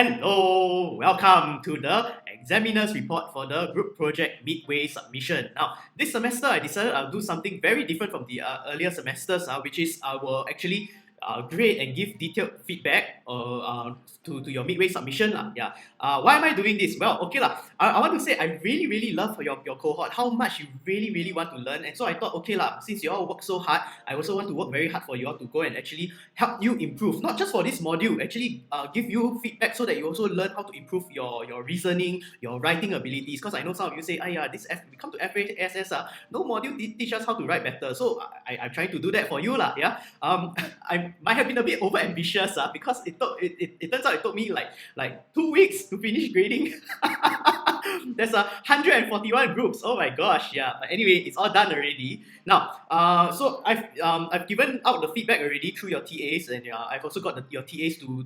Hello, welcome to the examiner's report for the group project Midway submission. Now, this semester I decided I'll do something very different from the earlier semesters, which is I will actually grade and give detailed feedback to your Midway submission. Yeah. Why am I doing this? Well, okay lah. I want to say I really love your cohort, how much you really want to learn. And so I thought, okay lah, since you all work so hard, I also want to work very hard for you all to go and actually help you improve. Not just for this module, actually give you feedback so that you also learn how to improve your reasoning, your writing abilities. Because I know some of you say, we come to FASS, no module teach us how to write better. So I'm trying to do that for you lah. Yeah. I might have been a bit over ambitious because it turns out it took me like 2 weeks to finish grading. There's 141 groups. Oh my gosh, yeah. But anyway, it's all done already. Now, so I've given out the feedback already through your TAs, and I've also got your TAs to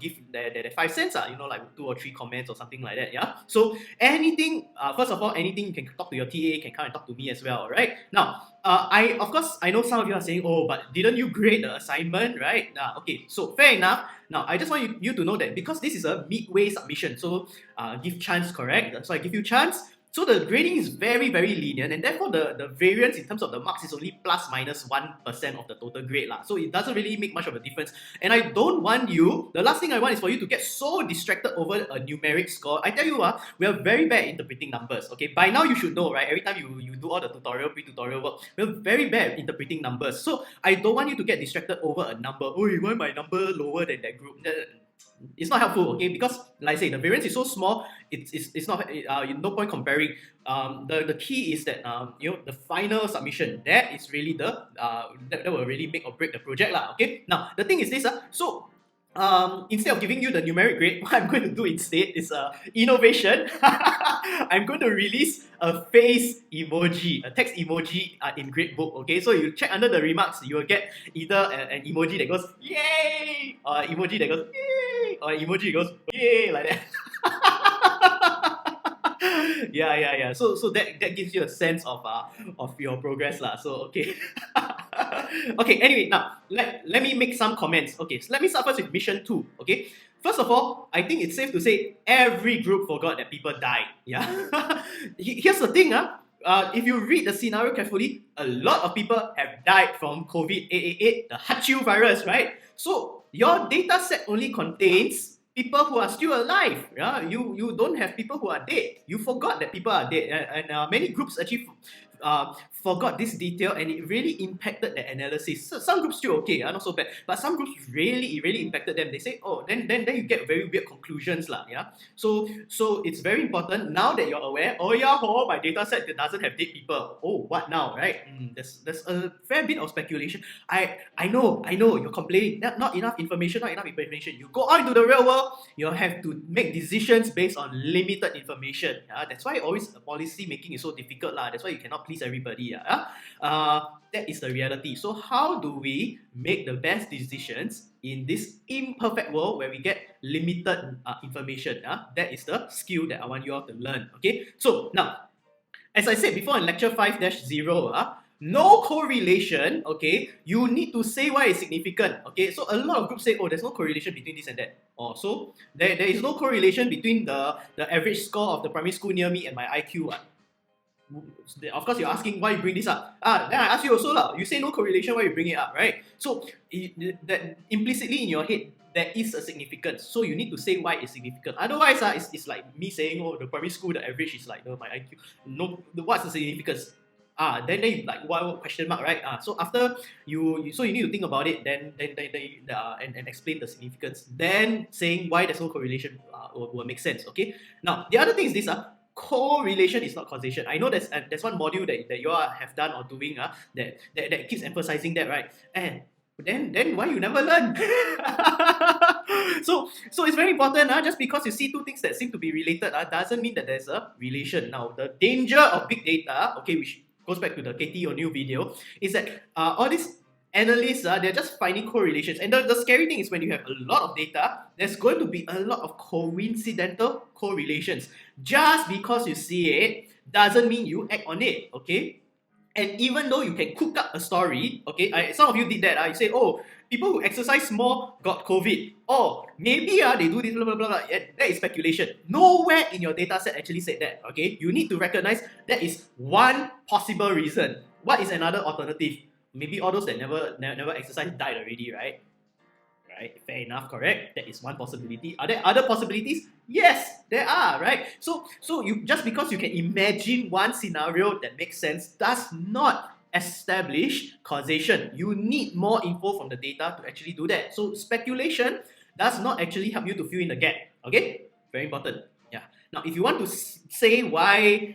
give their 5 cents. Like 2 or 3 comments or something like that. Yeah. So anything, first of all, anything you can talk to your TA, you can come and talk to me as well. Right. Now, of course I know some of you are saying, oh, but didn't you grade the assignment, right? Okay, so fair enough. Now I just want you to know that because this is a midway submission, so give chance, correct? So I give you chance. So the grading is very lenient, and therefore the variance in terms of the marks is only plus minus 1% of the total grade lah. So it doesn't really make much of a difference. And I don't want you, the last thing I want is for you to get so distracted over a numeric score. I tell you we are very bad at interpreting numbers. Okay, by now you should know, right? Every time you do all the pre-tutorial work, we're very bad at interpreting numbers. So I don't want you to get distracted over a number. Oh, why my number lower than that group? It's not helpful, okay? Because, like I say, the variance is so small, it's not no point comparing. The key is that the final submission, that is really that will really make or break the project lah. Okay. Now the thing is this so. Instead of giving you the numeric grade, what I'm going to do instead is innovation. I'm going to release a face emoji, a text emoji in gradebook. Okay, so you check under the remarks, you will get either an emoji that goes yay, or an emoji that goes yay, or an emoji that goes yay, like that. Yeah. So that gives you a sense of your progress lah. So okay. Okay, anyway, now let me make some comments. Okay, so let me start first with mission 2. Okay, first of all, I think it's safe to say every group forgot that people died. Yeah. Here's the thing, if you read the scenario carefully, a lot of people have died from COVID-888, the Jiayou virus, right? So your data set only contains people who are still alive. Yeah, you don't have people who are dead. You forgot that people are dead, and many groups actually forgot this detail, and it really impacted the analysis. So some groups still okay, not so bad, but some groups really impacted them. They say, oh, then you get very weird conclusions lah. Yeah. So it's very important now that you're aware. Oh yeah, my data set doesn't have dead people. Oh, what now, right? There's a fair bit of speculation. I know you're complaining. Not enough information. You go out into the real world, you have to make decisions based on limited information. That's why always policy making is so difficult lah. That's why you cannot please everybody. That is the reality. So how do we make the best decisions in this imperfect world where we get limited information? That is the skill that I want you all to learn. Okay, so now, as I said before in lecture 5-0, no correlation, okay, you need to say why it's significant. Okay, so a lot of groups say, oh, there's no correlation between this and that. So there is no correlation between the average score of the primary school near me and my IQ. Of course, you're asking why you bring this up. Then I ask you also lah. You say no correlation, why you bring it up, right? So that implicitly in your head there is a significance. So you need to say why it's significant. Otherwise, it's like me saying, oh, the primary school the average is like my IQ. No, what's the significance? Then you like what question mark, right? So after you need to think about it, then and explain the significance. Then saying why there's no correlation will make sense. Okay. Now the other thing is this correlation is not causation. I know there's one module that you all have done or doing that keeps emphasizing that, right? And then why you never learn? So it's very important. Just because you see two things that seem to be related doesn't mean that there's a relation. Now the danger of big data, okay, which goes back to the Katie O'Neill video, is that all these analysts, they're just finding correlations. And the scary thing is when you have a lot of data, there's going to be a lot of coincidental correlations. Just because you see it doesn't mean you act on it, okay? And even though you can cook up a story, okay, some of you did that. You say, oh, People who exercise more got COVID. Or maybe they do this, blah, blah, blah, blah. Yeah, that is speculation. Nowhere in your data set actually said that, okay? You need to recognize that is one possible reason. What is another alternative? Maybe all those that never exercise died already, right? Right? Fair enough, correct? That is one possibility. Are there other possibilities? Yes, there are, right? So you just because you can imagine one scenario that makes sense does not establish causation. You need more info from the data to actually do that. So speculation does not actually help you to fill in the gap. Okay? Very important. Yeah. Now, if you want to say why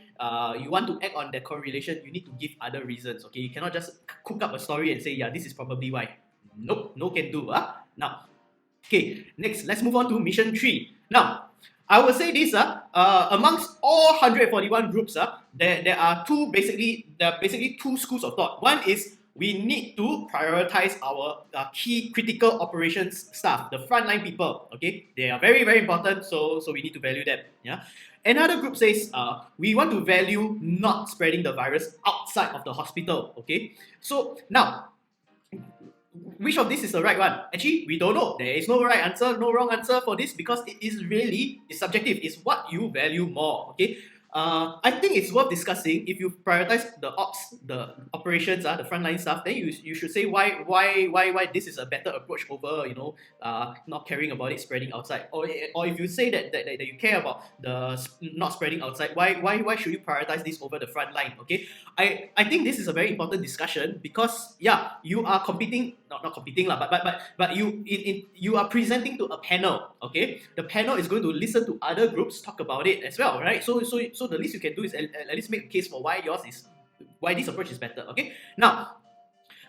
you want to act on that correlation, you need to give other reasons. Okay? You cannot just cook up a story and say, yeah, this is probably why. Nope, no can do. Now, okay, next, let's move on to mission 3. Now, I will say this, amongst all 141 groups, there are basically two schools of thought. One is we need to prioritize our key critical operations staff, the frontline people. Okay, they are very, very important, so we need to value them. Yeah. Another group says we want to value not spreading the virus outside of the hospital. Okay, so now, which of this is the right one? Actually, we don't know. There is no right answer, no wrong answer for this because it's subjective. It's what you value more. Okay. I think it's worth discussing. If you prioritize the operations, the frontline stuff, then you should say why this is a better approach over not caring about it spreading outside. Or if you say that you care about the not spreading outside, why should you prioritize this over the frontline? Okay, I think this is a very important discussion because you are competing. Not competing but you are presenting to a panel. Okay, the panel is going to listen to other groups talk about it as well, right? So the least you can do is at least make a case for why this approach is better. Okay, now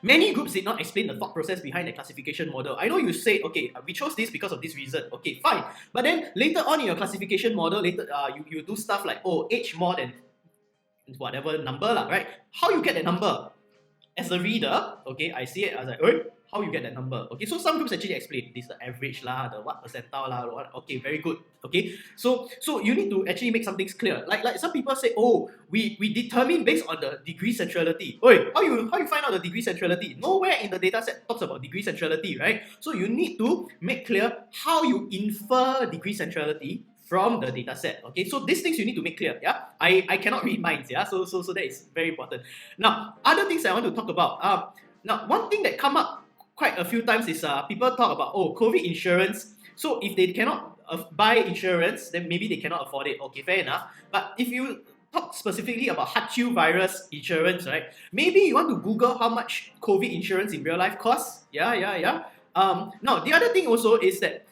many groups did not explain the thought process behind the classification model. I know you said, okay, we chose this because of this reason. Okay, fine. But then later on in your classification model, you do stuff like, age more than whatever number, right? How you get that number? As a reader, okay, I see it, I was like, how you get that number? Okay, so some groups actually explain this, the average lah, the what percentile lah, what, okay, very good. Okay, so you need to actually make some things clear. Like some people say, we determine based on the degree centrality. How you find out the degree centrality? Nowhere in the data set talks about degree centrality, right? So you need to make clear how you infer degree centrality from the data set. Okay, so these things you need to make clear. Yeah, I cannot read minds. Yeah, so that is very important. Now, other things I want to talk about. Now, one thing that come up quite a few times is people talk about COVID insurance. So if they cannot buy insurance, then maybe they cannot afford it. Okay, fair enough. But if you talk specifically about HACHU virus insurance, right? Maybe you want to Google how much COVID insurance in real life costs. Yeah. Now the other thing also is that,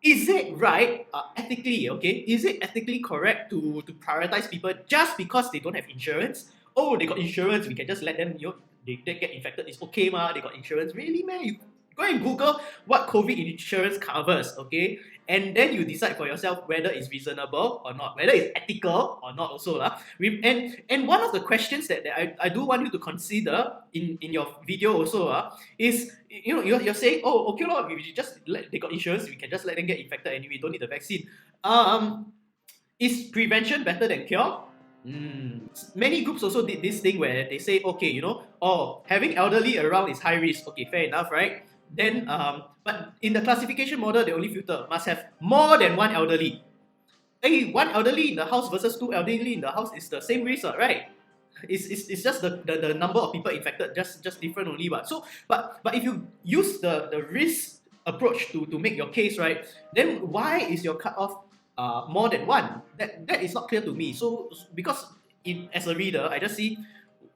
is it right, ethically, okay? Is it ethically correct to prioritize people just because they don't have insurance? They got insurance, we can just let them, they get infected, it's okay, they got insurance. Really, man? You go and Google what COVID insurance covers, okay? And then you decide for yourself whether it's reasonable or not, whether it's ethical or not also. And one of the questions that I do want you to consider in your video also is, you're saying, okay, we just they got insurance, we can just let them get infected anyway, don't need the vaccine. Is prevention better than cure? Many groups also did this thing where they say, okay, having elderly around is high risk. Okay, fair enough, right? Then, but in the classification model, they only filter must have more than one elderly. One elderly in the house versus two elderly in the house is the same risk, right? It's just the number of people infected, just different only. But if you use the risk approach to make your case, right, then why is your cutoff more than one? That is not clear to me. So because as a reader, I just see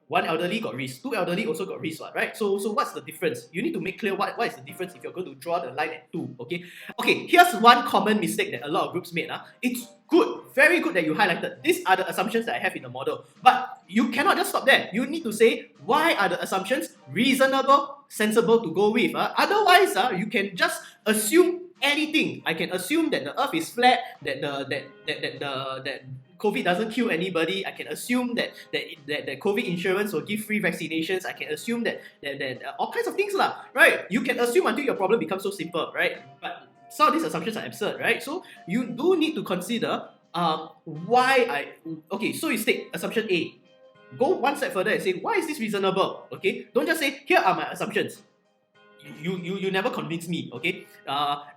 one elderly got risk, two elderly also got risk, right? So what's the difference? You need to make clear what is the difference if you're going to draw the line at 2, okay? Okay, here's one common mistake that a lot of groups made. It's good, very good that you highlighted. These are the assumptions that I have in the model. But you cannot just stop there. You need to say, why are the assumptions reasonable, sensible to go with? Otherwise, you can just assume anything. I can assume that the earth is flat, that COVID doesn't kill anybody. I can assume that COVID insurance will give free vaccinations. I can assume that all kinds of things, right? You can assume until your problem becomes so simple, right? But some of these assumptions are absurd, right? So you do need to consider okay, so you state assumption A. Go one step further and say, why is this reasonable? Okay, don't just say, here are my assumptions. you never convince me, okay?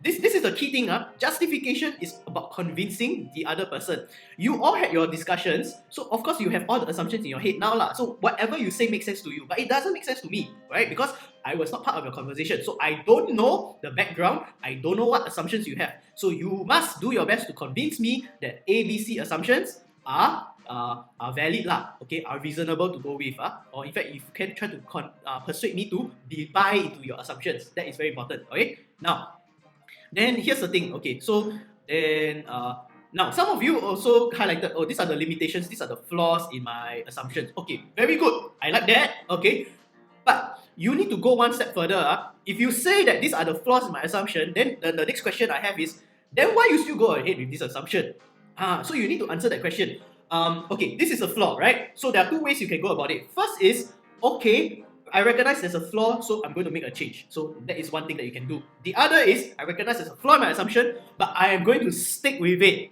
This is the key thing. Justification is about convincing the other person. You all had your discussions, so of course you have all the assumptions in your head now lah. So whatever you say makes sense to you, but it doesn't make sense to me, right? Because I was not part of your conversation, so I don't know the background. I don't know what assumptions you have. So you must do your best to convince me that A, B, C assumptions are valid lah, okay, are reasonable to go with, or in fact, if you can try to persuade me to buy into your assumptions, that is very important, okay? Now, then here's the thing, okay, so then now some of you also highlighted, oh, these are the limitations, these are the flaws in my assumptions. Okay, very good, I like that, okay, but you need to go one step further. If you say that these are the flaws in my assumption, then the next question I have is, then why you still go ahead with this assumption? So you need to answer that question. Okay, this is a flaw, right? So there are two ways you can go about it. First is, okay, I recognize there's a flaw, so I'm going to make a change. So that is one thing that you can do. The other is, I recognize there's a flaw in my assumption, but I am going to stick with it.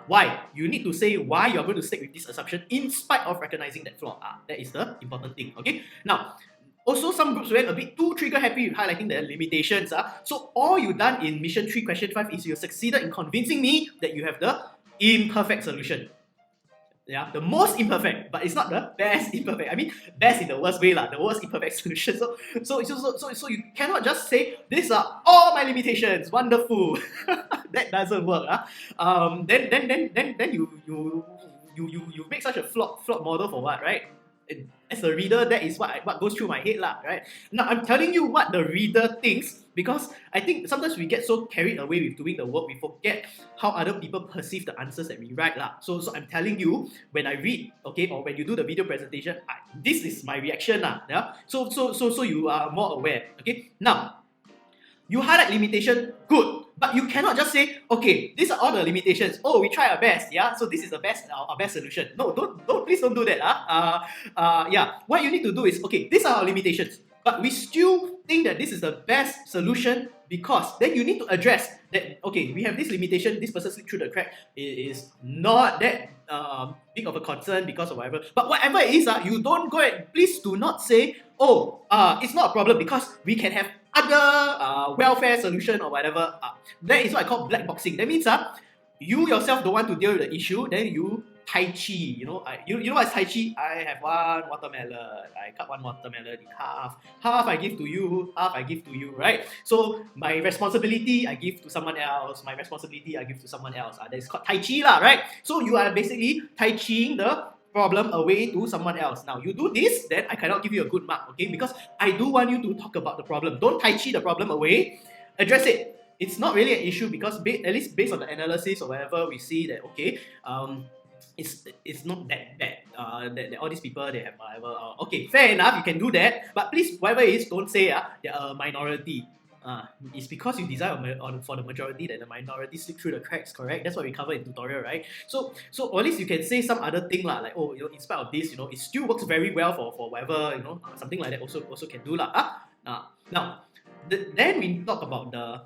Why? You need to say why you're going to stick with this assumption in spite of recognizing that flaw. That is the important thing, okay? Now, also, some groups went a bit too trigger-happy with highlighting their limitations. So all you've done in Mission 3, Question 5 is you succeeded in convincing me that you have the imperfect solution. Yeah, the most imperfect, but it's not the best imperfect. I mean, best in the worst way, the worst imperfect solution. So you cannot just say these are all my limitations. Wonderful. That doesn't work. Then you make such a flawed model for what, right? As a reader, that is what goes through my head, right? Now I'm telling you what the reader thinks, because I think sometimes we get so carried away with doing the work, we forget how other people perceive the answers that we write, So I'm telling you, when I read, okay, or when you do the video presentation, this is my reaction, yeah. So you are more aware, okay. Now, you highlight limitation, good. But you cannot just say, okay, these are all the limitations. Oh, we try our best, yeah. So this is the best, our best solution. No, please don't do that, yeah. What you need to do is, okay, these are our limitations, but we still think that this is the best solution, because then you need to address that. Okay, we have this limitation. This person slipped through the crack. It is not that big of a concern because of whatever. But whatever it is, you don't go and please do not say, oh, it's not a problem because we can have other welfare solution or whatever. That is what I call black boxing. That means you yourself don't want to deal with the issue, then you Tai Chi. You know what is Tai Chi? I have one watermelon. I cut one watermelon in half. Half I give to you, half I give to you, right? So my responsibility I give to someone else. My responsibility I give to someone else. That is called Tai Chi, right? So you are basically Tai Chiing the problem away to someone else. Now you do this, then I cannot give you a good mark, okay? Because I do want you to talk about the problem. Don't Tai Chi the problem away. Address it. It's not really an issue because at least based on the analysis or whatever, we see that okay, it's not that bad. That all these people they have whatever. Okay, fair enough. You can do that, but please, whatever it is, don't say they're a minority. It's because you desire for the majority that the minority slip through the cracks, correct? That's what we covered in tutorial, right? So at least you can say some other thing like, oh, in spite of this, it still works very well for whatever, something like that also can do now, then we talk about the.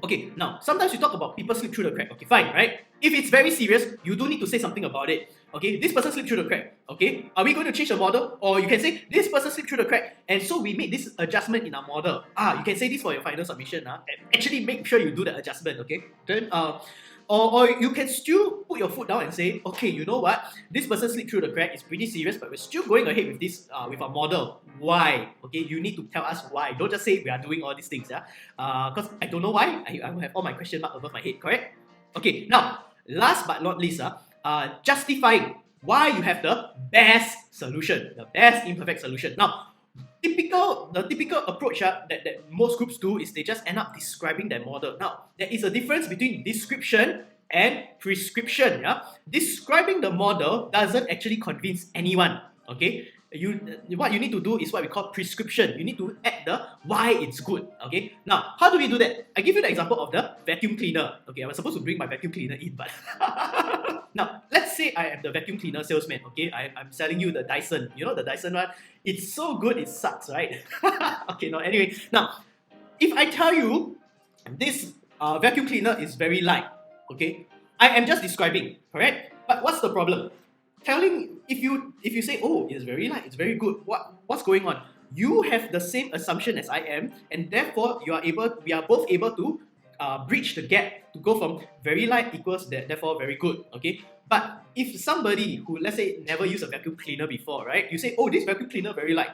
Okay, now sometimes you talk about people slip through the crack. Okay, fine, right? If it's very serious, you do need to say something about it. Okay, this person slipped through the crack. Okay, are we going to change the model? Or you can say this person slipped through the crack, and so we made this adjustment in our model. You can say this for your final submission. And actually make sure you do the adjustment. Okay, then or you can still put your foot down and say, okay, you know what? This person slipped through the crack. It's pretty serious, but we're still going ahead with this with our model. Why? Okay, you need to tell us why. Don't just say we are doing all these things. Because I don't know why. I will have all my question mark above my head. Correct? Okay. Now, last but not least, justifying why you have the best solution, the best imperfect solution. Now, the typical approach that most groups do is they just end up describing their model. Now, there is a difference between description and prescription. Describing the model doesn't actually convince anyone. Okay, what you need to do is what we call prescription. You need to add the why it's good. Okay, now how do we do that? I give you the example of the vacuum cleaner. Okay, I was supposed to bring my vacuum cleaner in, but now let's say I am the vacuum cleaner salesman. Okay, I'm selling you the Dyson. You know the Dyson one? It's so good, it sucks, right? Okay, no, anyway. Now, if I tell you this vacuum cleaner is very light, okay, I am just describing, correct? But what's the problem? If you say, oh, it's very light, it's very good, what's going on? you have the same assumption as I am, and therefore we are both able to bridge the gap to go from very light equals therefore very good. Okay, but if somebody who, let's say, never used a vacuum cleaner before, right? You say, oh, this vacuum cleaner very light.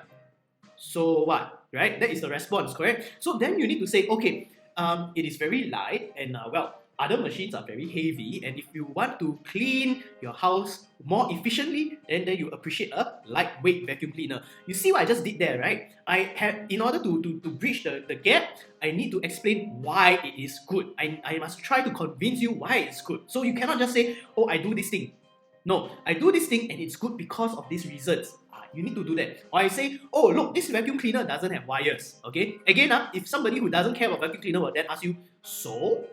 So what, right? That is the response, correct? So then you need to say, okay, it is very light, and well, other machines are very heavy, and if you want to clean your house more efficiently, then you appreciate a lightweight vacuum cleaner. You see what I just did there, right? In order to bridge the gap, I need to explain why it is good. I must try to convince you why it's good. So you cannot just say, oh, I do this thing. No, I do this thing and it's good because of these reasons. You need to do that. Or I say, oh, look, this vacuum cleaner doesn't have wires. Okay? Again, if somebody who doesn't care about vacuum cleaner will then ask you, so?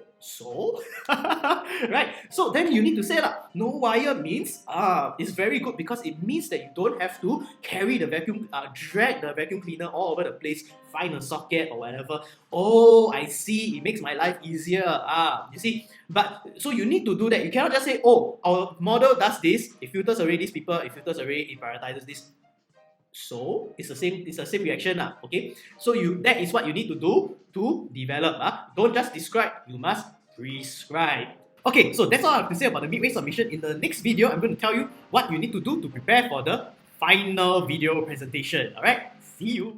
Right? So then you need to say, no wire means, it's very good because it means that you don't have to carry the vacuum, drag the vacuum cleaner all over the place, find a socket or whatever. Oh, I see, it makes my life easier. You see? But, so you need to do that. You cannot just say, oh, our model does this, it filters away these people, it filters away, it prioritizes this. So it's the same reaction, okay? So that is what you need to do to develop. Don't just describe, you must prescribe. Okay, so that's all I have to say about the Midway submission. In the next video, I'm going to tell you what you need to do to prepare for the final video presentation. Alright, see you.